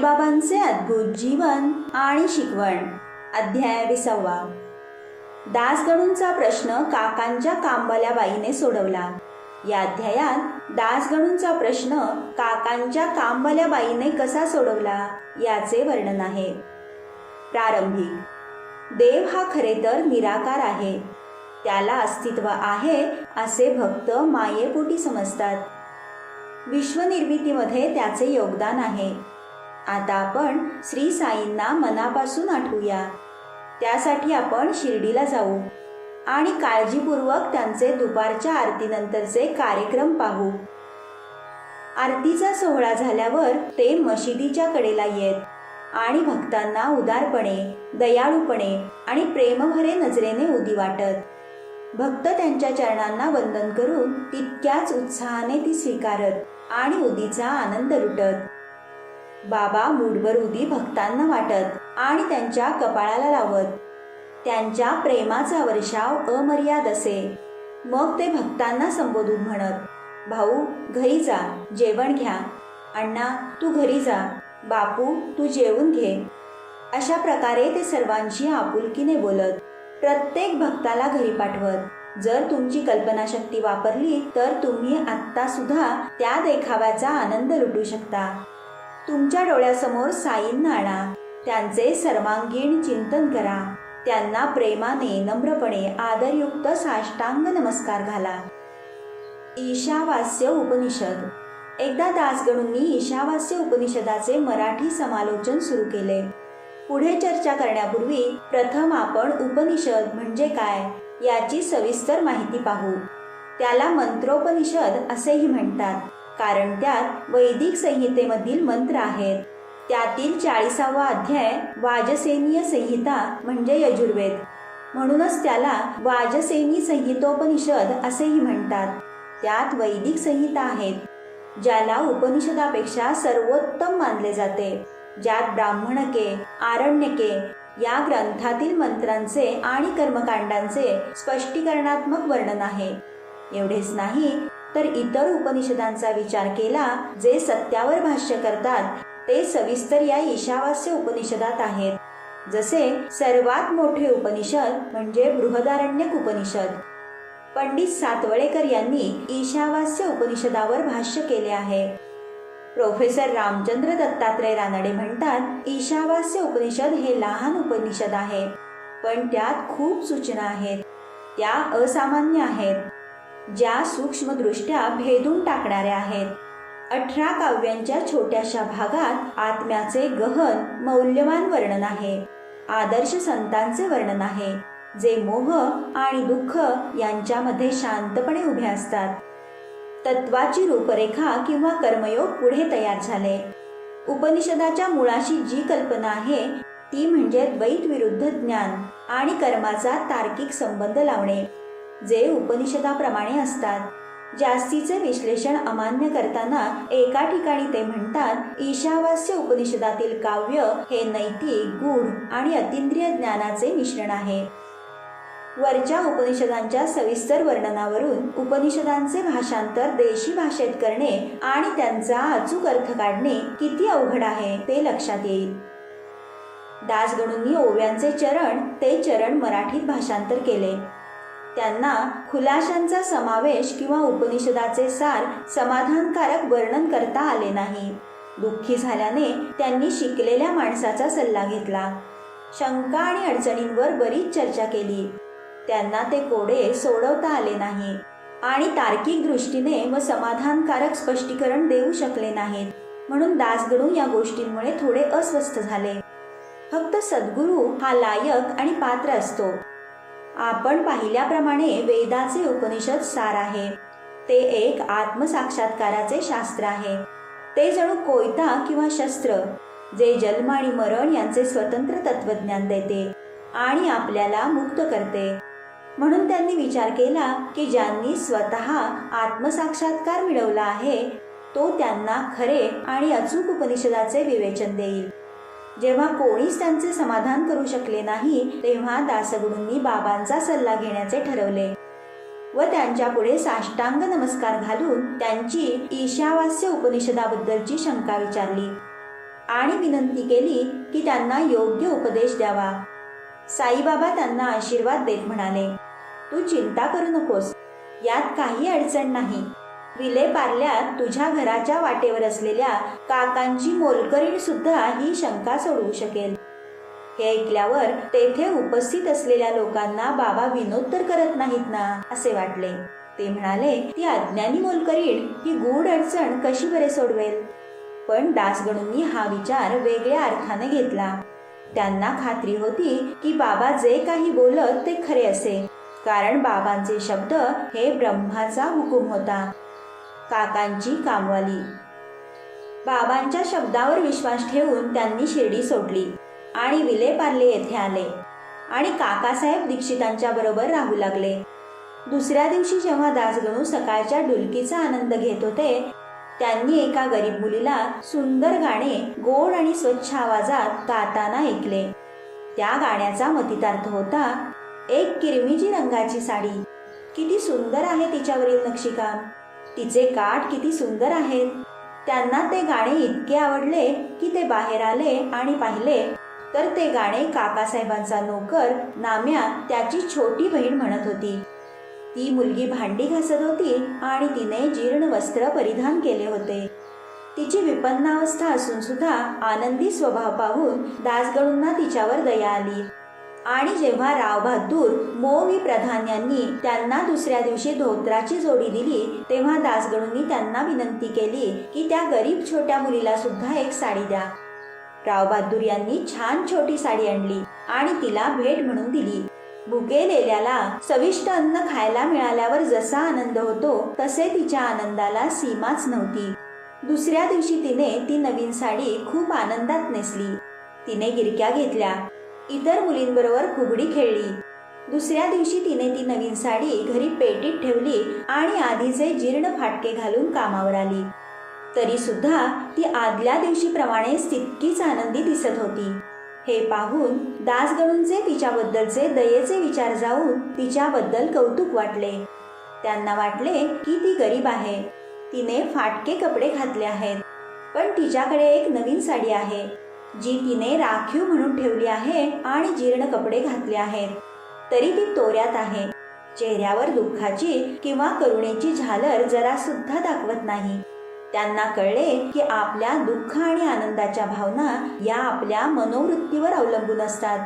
साईबाबांचे अद्भुत जीवन आणि शिकवण. अध्याय 20. दासगणूंचा प्रश्न काकांच्या कामवाल्या बाईने सोडवला. या अध्यायात दासगणूंचा प्रश्न काकांच्या कामवाल्या बाईने कसा सोडवला याचे वर्णन आहे. प्रारंभिक. देव हा खरे तर निराकार आहे. त्याला अस्तित्व आहे असे भक्त मायेपोटी समजतात. विश्वनिर्मितीमध्ये त्याचे योगदान आहे. आता आपण श्री साईंना मनापासून आठवूया. त्यासाठी आपण शिर्डीला जाऊ आणि काळजीपूर्वक त्यांचे दुपारच्या आरतीनंतरचे कार्यक्रम पाहू. आरतीचा सोहळा झाल्यावर ते मशिदीच्या कडेला येत आणि भक्तांना उदारपणे, दयाळूपणे आणि प्रेमभरे नजरेने उदी वाटत. भक्त त्यांच्या चरणांना वंदन करून तितक्याच उत्साहाने ती स्वीकारत आणि उदीचा आनंद लुटत. बाबा मूठभर उदी भक्तांना वाटत आणि त्यांच्या कपाळाला लावत. त्यांच्या प्रेमाचा वर्षाव अमर्याद असे. मग ते भक्तांना संबोधून म्हणत, भाऊ घरी जा, जेवण घ्या. अण्णा तू घरी जा, बापू तू जेवून घे. अशा प्रकारे ते सर्वांशी आपुलकीने बोलत, प्रत्येक भक्ताला घरी पाठवत. जर तुमची कल्पनाशक्ती वापरली तर तुम्ही आत्ता सुद्धा त्या देखाव्याचा आनंद लुटू शकता. तुमच्या डोळ्यासमोर साईंना आणा, त्यांचे सर्वांगीण चिंतन करा, त्यांना प्रेमाने, नम्रपणे, आदरयुक्त साष्टांग नमस्कार घाला. ईशावास्य उपनिषद. एकदा दासगणूंनी ईशावास्य उपनिषदाचे मराठी समालोचन सुरू केले. पुढे चर्चा करण्यापूर्वी प्रथम आपण उपनिषद म्हणजे काय याची सविस्तर माहिती पाहू. त्याला मंत्रोपनिषद असेही म्हणतात, कारण त्यात वैदिक संहितेमधील मंत्र आहेत. त्यातील 40वा अध्याय वाजसेनीय संहिता म्हणजे यजुर्वेद. म्हणूनच त्याला वाजसेनी संहितोपनिषद असेही म्हणतात. त्यात वैदिक संहिता आहेत, ज्याला उपनिषदापेक्षा सर्वोत्तम मानले जाते. ज्यात ब्राह्मणके, आरण्यके या ग्रंथातील मंत्रांचे आणि कर्मकांडांचे स्पष्टीकरणात्मक वर्णन आहे. एवढेच नाही तर इतर उपनिषदांचा विचार केला जे सत्यावर भाष्य करतात ते सविस्तर या ईशावास्य उपनिषदात आहेत. जसे सर्वात मोठे उपनिषद म्हणजे बृहदारण्यक उपनिषद. पंडित सातवळेकर यांनी ईशावास्य उपनिषदावर भाष्य केले आहे. प्रोफेसर रामचंद्र दत्तात्रय रानडे म्हणतात, ईशावास्य उपनिषद हे लहान उपनिषद आहे, पण त्यात खूप सूचना आहेत. त्या असामान्य आहेत, ज्या सूक्ष्मदृष्ट्या भेदून टाकणाऱ्या आहेत. 18 काव्यांच्या छोट्याशा भागात आत्म्याचे गहन मौल्यवान वर्णन आहे. आदर्श संतांचे वर्णन आहे, जे मोह आणि दुःख यांच्यामध्ये शांतपणे उभे असतात. तत्वाची रूपरेखा किंवा कर्मयोग पुढे तयार झाले. उपनिषदाच्या मुळाशी जी कल्पना आहे ती म्हणजे द्वैत विरुद्ध ज्ञान आणि कर्माचा तार्किक संबंध लावणे, जे उपनिषदाप्रमाणे असतात. जास्तीचे विश्लेषण अमान्य करताना एका ठिकाणी ते म्हणतात, ईशावास्य उपनिषदातील काव्य हे नैतिक, गूढ आणि अतींद्रिय ज्ञानाचे मिश्रण आहे. वरच्या उपनिषदांच्या सविस्तर वर्णनावरून उपनिषदांचे भाषांतर देशी भाषेत करणे आणि त्यांचा अचूक अर्थ काढणे किती अवघड आहे ते लक्षात येईल. दासगणूंनी ओव्यांचे चरण मराठीत भाषांतर केले. त्यांना खुलाशांचा समावेश किंवा उपनिषदाचे सार समाधानकारक वर्णन करता आले नाही. दुःखी झाल्याने त्यांनी शिकलेल्या माणसाचा सल्ला घेतला. शंका आणि अडचणींवर बरीच चर्चा केली. त्यांना ते कोडे सोडवता आले नाही आणि तार्किक दृष्टीने व समाधानकारक स्पष्टीकरण देऊ शकले नाहीत. म्हणून दासगणू या गोष्टींमुळे थोडे अस्वस्थ झाले. फक्त सद्गुरू हा लायक आणि पात्र असतो. आपण पाहिल्याप्रमाणे वेदाचे उपनिषद सार आहे. ते एक आत्मसाक्षात्काराचे शास्त्र आहे. ते जणू कोयता किंवा शस्त्र, जे जन्म आणि मरण यांचे स्वतंत्र तत्वज्ञान देते आणि आपल्याला मुक्त करते. म्हणून त्यांनी विचार केला की ज्यांनी स्वतः आत्मसाक्षात्कार मिळवला आहे तो त्यांना खरे आणि अचूक उपनिषदाचे विवेचन देईल. जेव्हा कोणीच त्यांचे समाधान करू शकले नाही तेव्हा दासगणूंनी बाबांचा सल्ला घेण्याचे ठरवले व त्यांच्या पुढे साष्टांग नमस्कार घालून त्यांची ईशावास्य उपनिषदाबद्दलची शंका विचारली. आणि विनंती केली की त्यांना योग्य उपदेश द्यावा. साईबाबा त्यांना आशीर्वाद देत म्हणाले, तू चिंता करू नकोस, यात काही अडचण नाही. विलेपार्ल्यात तुझ्या घराच्या वाटेवर असलेल्या काकांची मोलकरीण सुद्धा ही शंका सोडवू शकेल. हे ऐकल्यावर तेथे उपस्थित असलेल्या लोकांना बाबा विनोद तर करत नाहीत ना असे वाटले. ते म्हणाले, ती अज्ञानी मोलकरीण ही गूढ अडचण कशी बरे सोडवेल. पण दासगणूंनी हा विचार वेगळ्या अर्थाने घेतला. त्यांना खात्री होती की बाबा जे काही बोलत ते खरे असे, कारण बाबांचे शब्द हे ब्रह्माचा हुकूम होता. काकांची कामवाली. बाबांच्या शब्दावर विश्वास ठेवून त्यांनी शिर्डी सोडली आणि विलेपार्ले येथे आले आणि काकासाहेब दीक्षितांच्या बरोबर राहू लागले. दुसऱ्या दिवशी जेव्हा दासगणू सकाळच्या डुलकीचा आनंद घेत होते, त्यांनी एका गरीब मुलीला सुंदर गाणे गोड आणि स्वच्छ आवाजात गाताना ऐकले. त्या गाण्याचा मतितार्थ होता, एक किरमिजी रंगाची साडी, किती सुंदर आहे तिच्यावरील नक्षीकाम, तिचे काठ किती सुंदर आहेत. त्यांना ते गाणे इतके आवडले की ते बाहेर आले आणि पाहिले तर ते गाणे काकासाहेबांचा नोकर नाम्या त्याची छोटी बहीण म्हणत होती. ती मुलगी भांडी घासत होती आणि तिने जीर्ण वस्त्र परिधान केले होते. तिची विपन्नावस्था असून सुद्धा आनंदी स्वभाव पाहून दासगणूंना तिच्यावर दया आली आणि जेव्हा राव बहादूर मोवी प्रधान यांनी त्यांना दुसऱ्या दिवशी धोत्राची जोडी दिली, तेव्हा दासगणूंनी त्यांना विनंती केली की त्या गरीब छोट्या मुलीला सुद्धा एक साडी द्या. राव बहादूर यांनी छान छोटी साडी आणली आणि तिला भेट म्हणून दिली. भुकेलेल्याला चविष्ट अन्न खायला मिळाल्यावर जसा आनंद होतो तसे तिच्या आनंदाला सीमाच नव्हती. दुसऱ्या दिवशी तिने ती नवीन साडी खूप आनंदात नेसली. तिने गिरक्या घेतल्या, इतर मुलींबरोबर फुगडी खेळली. दुसऱ्या दिवशी तिने ती नवीन साडी घरी पेटीत ठेवली आणि आधीचे जीर्ण फाटके घालून कामावर आली. तरी सुद्धा ती आदल्या दिवशीप्रमाणेच तितकीच आनंदी दिसत होती. हे पाहून दासगणूंचे तिच्याबद्दलचे दयेचे विचार जाऊन तिच्याबद्दल कौतुक वाटले. त्यांना वाटले की ती गरीब आहे, तिने फाटके कपडे घातले आहेत, पण तिच्याकडे एक नवीन साडी आहे जी तिने राखीव म्हणून ठेवली आहे आणि जीर्ण कपडे घातले आहेत, तरी ती तोऱ्यात आहे. चेहऱ्यावर दुःखाची किंवा करुणेची झालर जरा सुद्धा दाखवत नाही. त्यांना कळले की आपल्या दुःख आणि आनंदाच्या भावना या आपल्या मनोवृत्तीवर अवलंबून असतात.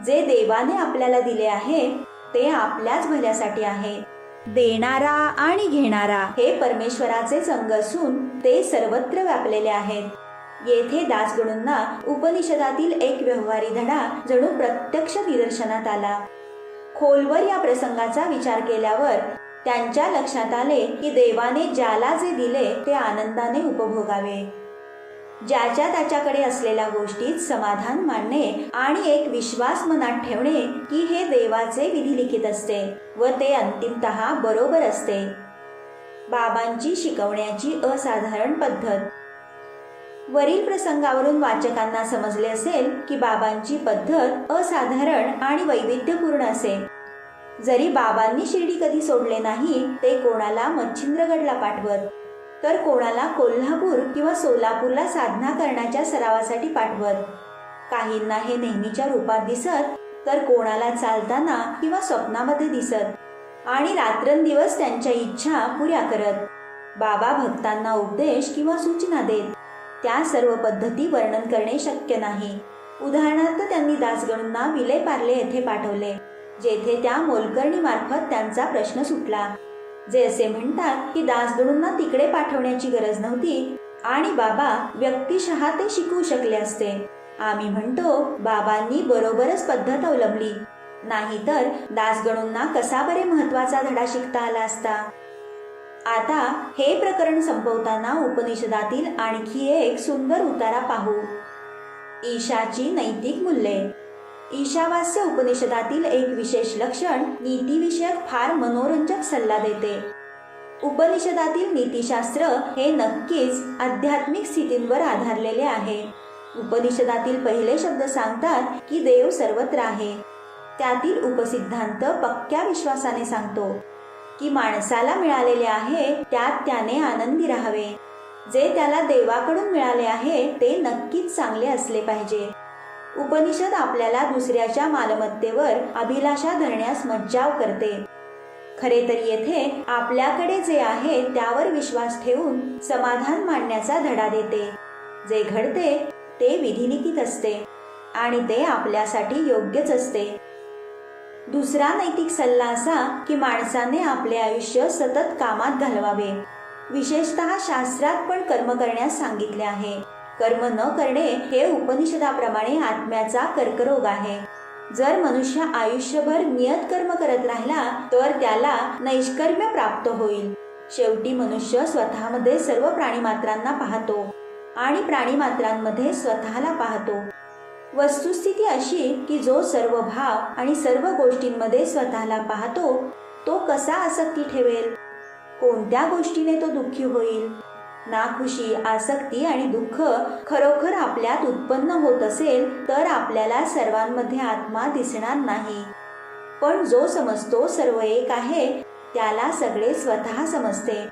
जे देवाने आपल्याला दिले आहे ते आपल्याच भल्यासाठी आहे. देणारा आणि घेणारा हे परमेश्वराचेच अंग असून ते सर्वत्र व्यापलेले आहेत. येथे दासगणूंना उपनिषदातील एक व्यवहारी धडा जणू प्रत्यक्ष निदर्शनात आला. खोलवर या प्रसंगाचा विचार केल्यावर त्यांच्या लक्षात आले की देवाने ज्याला जे दिले ते आनंदाने उपभोगावे. ज्याच्या त्याच्याकडे असलेल्या गोष्टीत समाधान मानणे आणि एक विश्वास मनात ठेवणे की हे देवाचे विधिलिखित असते व ते अंतिमतः बरोबर असते. बाबांची शिकवण्याची असाधारण पद्धत. वरील प्रसंगावरून वाचकांना समजले असेल की बाबांची पद्धत असाधारण आणि वैविध्यपूर्ण असे. जरी बाबांनी शिर्डी कधी सोडले नाही, ते कोणाला मच्छिंद्रगडला पाठवत, तर कोणाला कोल्हापूर किंवा सोलापूरला साधना करण्याच्या सरावासाठी पाठवत. काहींना हे नेहमीच्या रूपात दिसत, तर कोणाला चालताना किंवा स्वप्नामध्ये दिसत आणि रात्रंदिवस त्यांच्या इच्छा पुऱ्या करत. बाबा भक्तांना उपदेश किंवा सूचना देत. त्या सर्व पद्धती वर्णन करणे शक्य नाही. उदाहरणार्थ त्यांनी दासगणूंना विलेपार्ले येथे पाठवले, जेथे त्या मोलकर्णीमार्फत त्यांचा प्रश्न सुटला. जे असे म्हणतात की दासगणूंना तिकडे पाठवण्याची गरज नव्हती आणि बाबा व्यक्तिशः ते शिकवू शकले असते. आम्ही म्हणतो बाबांनी बरोबरच पद्धत अवलंबली, नाहीतर दासगणूंना कसा बरे महत्वाचा धडा शिकता आला असता. आता हे प्रकरण संपवताना उपनिषदातील आणखी एक सुंदर उतारा पाहू. ईशाची नैतिक मूल्ये. ईशावास्य उपनिषदातील एक विशेष लक्षण नीतिविषयक फार मनोरंजक सल्ला देते. उपनिषदातील नीतिशास्त्र हे नक्कीच आध्यात्मिक स्थितींवर आधारलेले आहे. उपनिषदातील पहिले शब्द सांगतात की देव सर्वत्र आहे. त्यातील उपसिद्धांत पक्क्या विश्वासाने सांगतो की माणसाला मिळालेले आहे त्यात त्याने आनंदी राहावे. जे त्याला देवाकडून मिळाले आहे ते नक्कीच चांगले असले पाहिजे. उपनिषद आपल्याला दुसऱ्याच्या मालमत्तेवर अभिलाषा धरण्यास मज्जाव करते. खरे तर येथे आपल्याकडे जे आहे त्यावर विश्वास ठेवून समाधान मानण्याचा धडा देते. जे घडते ते विधिलिखित असते आणि ते आपल्यासाठी योग्यच असते. दुसरा नैतिक सल्ला असा की माणसाने आपले आयुष्य सतत कामात घालवावे. विशेषतः शास्त्रात पण कर्म करण्यास सांगितले आहे. कर्म न करणे हे उपनिषदाप्रमाणे आत्म्याचा कर्करोग आहे. जर मनुष्य आयुष्यभर नियत कर्म करत राहिला तर त्याला नैष्कर्म्य प्राप्त होईल. शेवटी मनुष्य स्वतःमध्ये सर्व प्राणीमात्रांना पाहतो आणि प्राणीमात्रांमध्ये स्वतःला पाहतो. वस्तुस्थिती अशी की जो सर्व भाव आणि सर्व गोष्टींमध्ये स्वतःला पाहतो तो कसा आसक्ती ठेवेल? कोणत्या गोष्टीने तो दुःखी होईल? नाखुशी, आसक्ती आणि दुःख खरोखर आपल्यात उत्पन्न होत असेल तर आपल्याला सर्वांमध्ये आत्मा दिसणार नाही. पण जो समजतो सर्व एक आहे त्याला सगळे स्वतः समजते.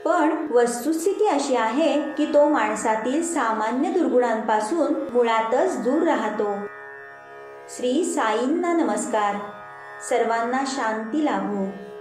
पण वस्तुस्थिती अशी आहे की तो माणसातील सामान्य दुर्गुणांपासून मुळातच दूर राहतो. श्री साईंना नमस्कार. सर्वांना शांती लाभो.